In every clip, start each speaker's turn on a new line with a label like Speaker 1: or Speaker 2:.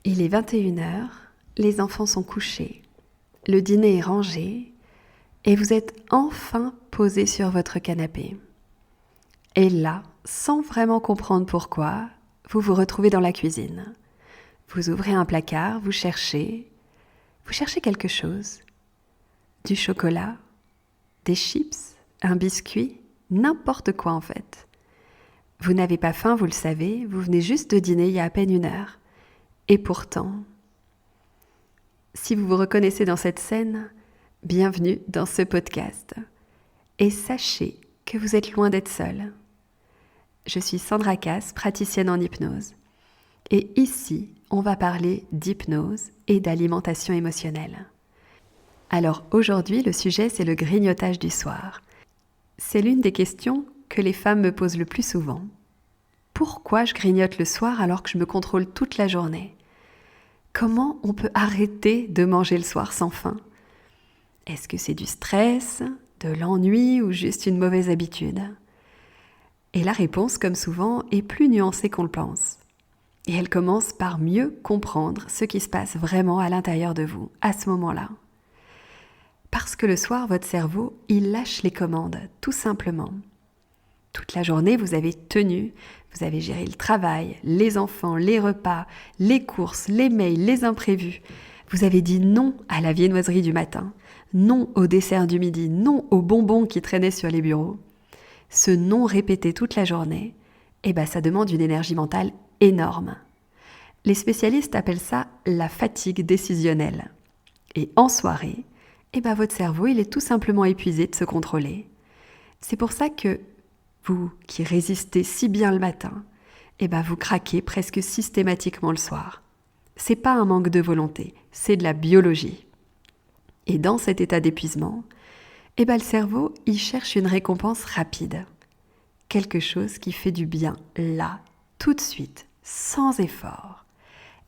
Speaker 1: Il est 21h, les enfants sont couchés, le dîner est rangé et vous êtes enfin posé sur votre canapé. Et là, sans vraiment comprendre pourquoi, vous vous retrouvez dans la cuisine. Vous ouvrez un placard, vous cherchez quelque chose. Du chocolat, des chips, un biscuit, n'importe quoi en fait. Vous n'avez pas faim, vous le savez, vous venez juste de dîner il y a à peine 1 heure. Et pourtant, si vous vous reconnaissez dans cette scène, bienvenue dans ce podcast. Et sachez que vous êtes loin d'être seul. Je suis Sandra Casse, praticienne en hypnose. Et ici, on va parler d'hypnose et d'alimentation émotionnelle. Alors aujourd'hui, le sujet, c'est le grignotage du soir. C'est l'une des questions que les femmes me posent le plus souvent. Pourquoi je grignote le soir alors que je me contrôle toute la journée ? Comment on peut arrêter de manger le soir sans faim ? Est-ce que c'est du stress, de l'ennui ou juste une mauvaise habitude ? Et la réponse, comme souvent, est plus nuancée qu'on le pense. Et elle commence par mieux comprendre ce qui se passe vraiment à l'intérieur de vous, à ce moment-là. Parce que le soir, votre cerveau, il lâche les commandes, tout simplement. Toute la journée, vous avez tenu, vous avez géré le travail, les enfants, les repas, les courses, les mails, les imprévus. Vous avez dit non à la viennoiserie du matin, non au dessert du midi, non aux bonbons qui traînaient sur les bureaux. Ce non répété toute la journée, ça demande une énergie mentale énorme. Les spécialistes appellent ça la fatigue décisionnelle. Et en soirée, votre cerveau, il est tout simplement épuisé de se contrôler. C'est pour ça que vous, qui résistez si bien le matin, vous craquez presque systématiquement le soir. C'est pas un manque de volonté, c'est de la biologie. Et dans cet état d'épuisement, le cerveau, il cherche une récompense rapide. Quelque chose qui fait du bien là, tout de suite, sans effort.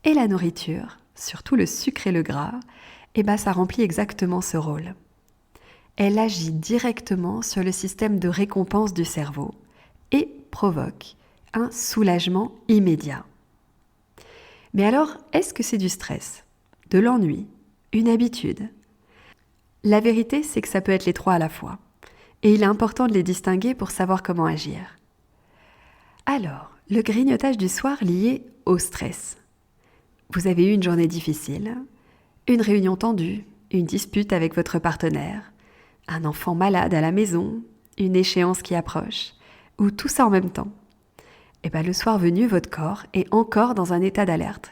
Speaker 1: Et la nourriture, surtout le sucre et le gras, ça remplit exactement ce rôle. Elle agit directement sur le système de récompense du cerveau et provoque un soulagement immédiat. Mais alors, est-ce que c'est du stress, de l'ennui, une habitude ? La vérité, c'est que ça peut être les trois à la fois. Et il est important de les distinguer pour savoir comment agir. Alors, le grignotage du soir lié au stress. Vous avez eu une journée difficile, une réunion tendue, une dispute avec votre partenaire, un enfant malade à la maison, une échéance qui approche, ou tout ça en même temps. Le soir venu, votre corps est encore dans un état d'alerte.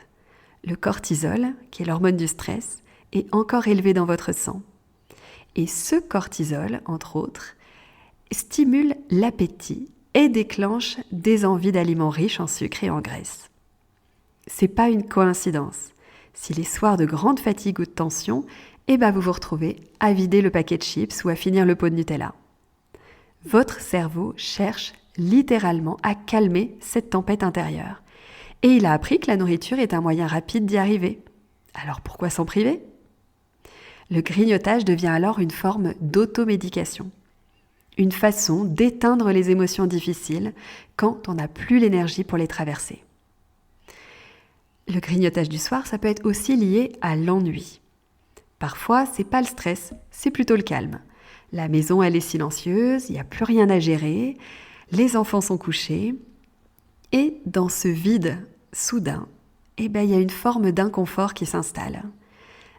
Speaker 1: Le cortisol, qui est l'hormone du stress, est encore élevé dans votre sang. Et ce cortisol, entre autres, stimule l'appétit et déclenche des envies d'aliments riches en sucre et en graisse. C'est pas une coïncidence. Si les soirs de grande fatigue ou de tension, vous vous retrouvez à vider le paquet de chips ou à finir le pot de Nutella. Votre cerveau cherche littéralement à calmer cette tempête intérieure. Et il a appris que la nourriture est un moyen rapide d'y arriver. Alors pourquoi s'en priver ? Le grignotage devient alors une forme d'automédication. Une façon d'éteindre les émotions difficiles quand on n'a plus l'énergie pour les traverser. Le grignotage du soir, ça peut être aussi lié à l'ennui. Parfois, c'est pas le stress, c'est plutôt le calme. La maison, elle est silencieuse, il n'y a plus rien à gérer, les enfants sont couchés. Et dans ce vide soudain, il y a une forme d'inconfort qui s'installe.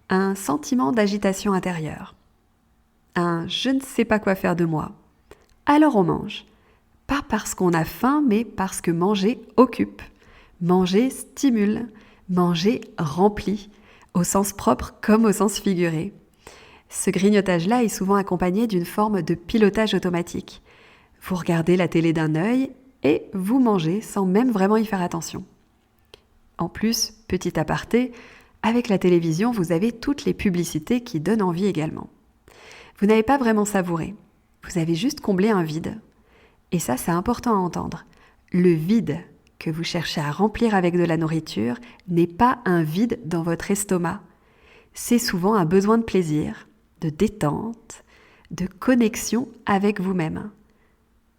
Speaker 1: Un sentiment d'agitation intérieure. Un « je ne sais pas quoi faire de moi ». Alors on mange. Pas parce qu'on a faim, mais parce que manger occupe. Manger stimule. Manger remplit, au sens propre comme au sens figuré. Ce grignotage-là est souvent accompagné d'une forme de pilotage automatique. Vous regardez la télé d'un œil et vous mangez sans même vraiment y faire attention. En plus, petit aparté, avec la télévision, vous avez toutes les publicités qui donnent envie également. Vous n'avez pas vraiment savouré. Vous avez juste comblé un vide. Et ça, c'est important à entendre. Le vide que vous cherchez à remplir avec de la nourriture n'est pas un vide dans votre estomac. C'est souvent un besoin de plaisir, de détente, de connexion avec vous-même.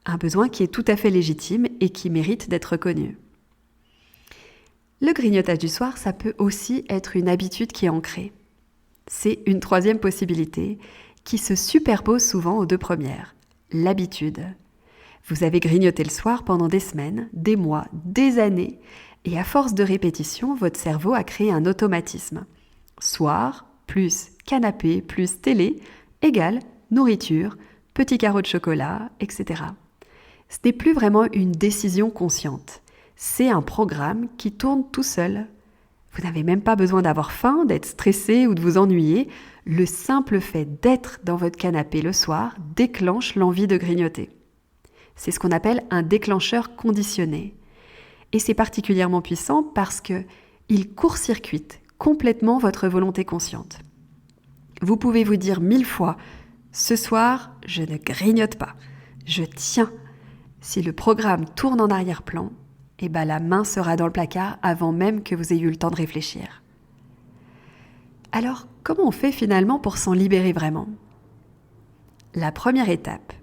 Speaker 1: Un besoin qui est tout à fait légitime et qui mérite d'être reconnu. Le grignotage du soir, ça peut aussi être une habitude qui est ancrée. C'est une troisième possibilité qui se superpose souvent aux deux premières, l'habitude. Vous avez grignoté le soir pendant des semaines, des mois, des années, et à force de répétition, votre cerveau a créé un automatisme. Soir plus canapé plus télé égale nourriture, petit carreau de chocolat, etc. Ce n'est plus vraiment une décision consciente. C'est un programme qui tourne tout seul. Vous n'avez même pas besoin d'avoir faim, d'être stressé ou de vous ennuyer. Le simple fait d'être dans votre canapé le soir déclenche l'envie de grignoter. C'est ce qu'on appelle un déclencheur conditionné. Et c'est particulièrement puissant parce qu'il court-circuite complètement votre volonté consciente. Vous pouvez vous dire 1000 fois « Ce soir, je ne grignote pas, je tiens ». Si le programme tourne en arrière-plan, la main sera dans le placard avant même que vous ayez eu le temps de réfléchir. Alors, comment on fait finalement pour s'en libérer vraiment ? La première étape,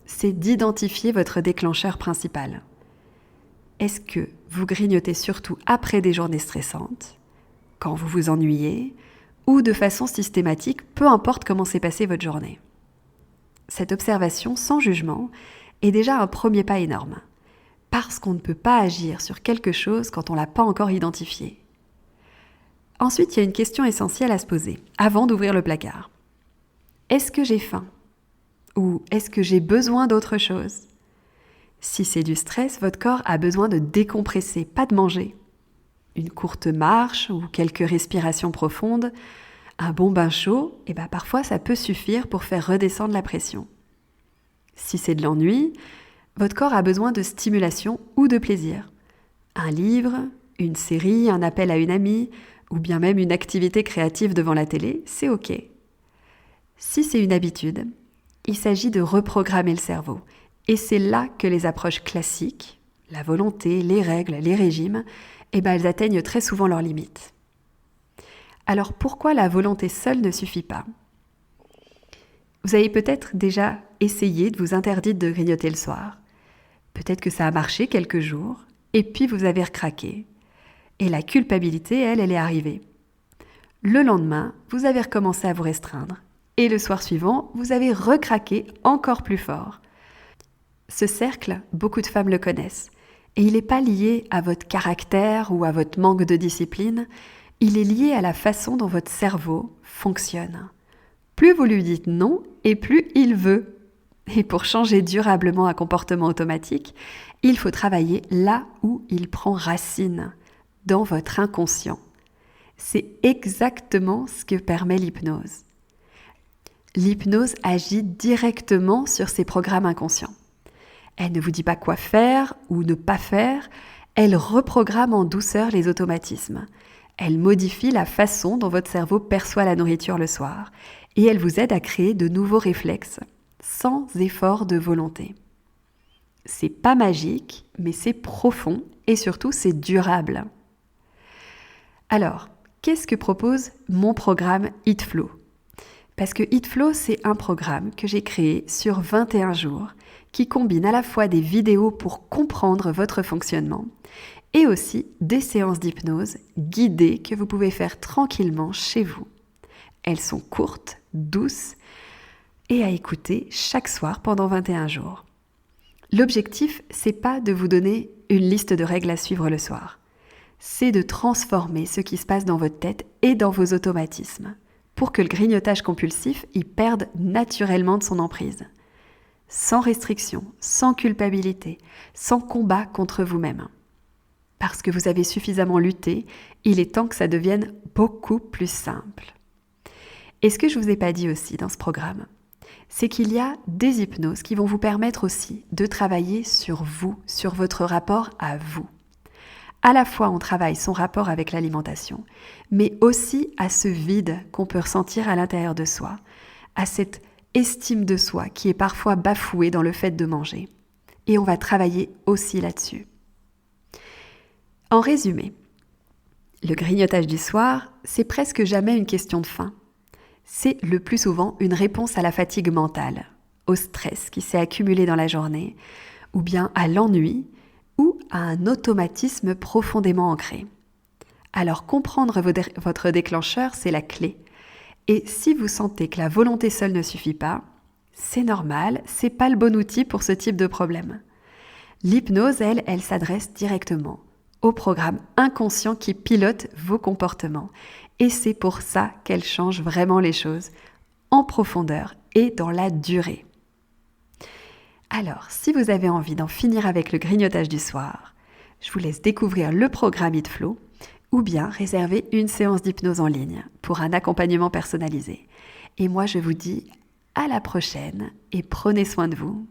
Speaker 1: c'est d'identifier votre déclencheur principal. Est-ce que vous grignotez surtout après des journées stressantes, quand vous vous ennuyez, ou de façon systématique, peu importe comment s'est passée votre journée ? Cette observation sans jugement est déjà un premier pas énorme, parce qu'on ne peut pas agir sur quelque chose quand on ne l'a pas encore identifié. Ensuite, il y a une question essentielle à se poser, avant d'ouvrir le placard. Est-ce que j'ai faim ? Ou est-ce que j'ai besoin d'autre chose ? Si c'est du stress, votre corps a besoin de décompresser, pas de manger. Une courte marche ou quelques respirations profondes, un bon bain chaud, parfois ça peut suffire pour faire redescendre la pression. Si c'est de l'ennui, votre corps a besoin de stimulation ou de plaisir. Un livre, une série, un appel à une amie, ou bien même une activité créative devant la télé, c'est OK. Si c'est une habitude, il s'agit de reprogrammer le cerveau. Et c'est là que les approches classiques, la volonté, les règles, les régimes, elles atteignent très souvent leurs limites. Alors pourquoi la volonté seule ne suffit pas ? Vous avez peut-être déjà essayé de vous interdire de grignoter le soir. Peut-être que ça a marché quelques jours, et puis vous avez recraqué. Et la culpabilité, elle est arrivée. Le lendemain, vous avez recommencé à vous restreindre. Et le soir suivant, vous avez recraqué encore plus fort. Ce cercle, beaucoup de femmes le connaissent. Et il n'est pas lié à votre caractère ou à votre manque de discipline. Il est lié à la façon dont votre cerveau fonctionne. Plus vous lui dites non, et plus il veut. Et pour changer durablement un comportement automatique, il faut travailler là où il prend racine, dans votre inconscient. C'est exactement ce que permet l'hypnose. L'hypnose agit directement sur ces programmes inconscients. Elle ne vous dit pas quoi faire ou ne pas faire, elle reprogramme en douceur les automatismes. Elle modifie la façon dont votre cerveau perçoit la nourriture le soir et elle vous aide à créer de nouveaux réflexes sans effort de volonté. C'est pas magique, mais c'est profond et surtout c'est durable. Alors, qu'est-ce que propose mon programme HeatFlow ? Parce que HeatFlow, c'est un programme que j'ai créé sur 21 jours qui combine à la fois des vidéos pour comprendre votre fonctionnement et aussi des séances d'hypnose guidées que vous pouvez faire tranquillement chez vous. Elles sont courtes, douces et à écouter chaque soir pendant 21 jours. L'objectif, c'est pas de vous donner une liste de règles à suivre le soir. C'est de transformer ce qui se passe dans votre tête et dans vos automatismes pour que le grignotage compulsif y perde naturellement de son emprise. Sans restriction, sans culpabilité, sans combat contre vous-même. Parce que vous avez suffisamment lutté, il est temps que ça devienne beaucoup plus simple. Et ce que je ne vous ai pas dit aussi dans ce programme, c'est qu'il y a des hypnoses qui vont vous permettre aussi de travailler sur vous, sur votre rapport à vous. À la fois, on travaille son rapport avec l'alimentation, mais aussi à ce vide qu'on peut ressentir à l'intérieur de soi, à cette estime de soi qui est parfois bafouée dans le fait de manger. Et on va travailler aussi là-dessus. En résumé, le grignotage du soir, c'est presque jamais une question de faim. C'est le plus souvent une réponse à la fatigue mentale, au stress qui s'est accumulé dans la journée, ou bien à l'ennui, ou à un automatisme profondément ancré. Alors comprendre votre déclencheur, c'est la clé. Et si vous sentez que la volonté seule ne suffit pas, c'est normal, c'est pas le bon outil pour ce type de problème. L'hypnose, elle s'adresse directement au programme inconscient qui pilote vos comportements. Et c'est pour ça qu'elle change vraiment les choses, en profondeur et dans la durée. Alors, si vous avez envie d'en finir avec le grignotage du soir, je vous laisse découvrir le programme HitFlow ou bien réserver une séance d'hypnose en ligne pour un accompagnement personnalisé. Et moi, je vous dis à la prochaine et prenez soin de vous.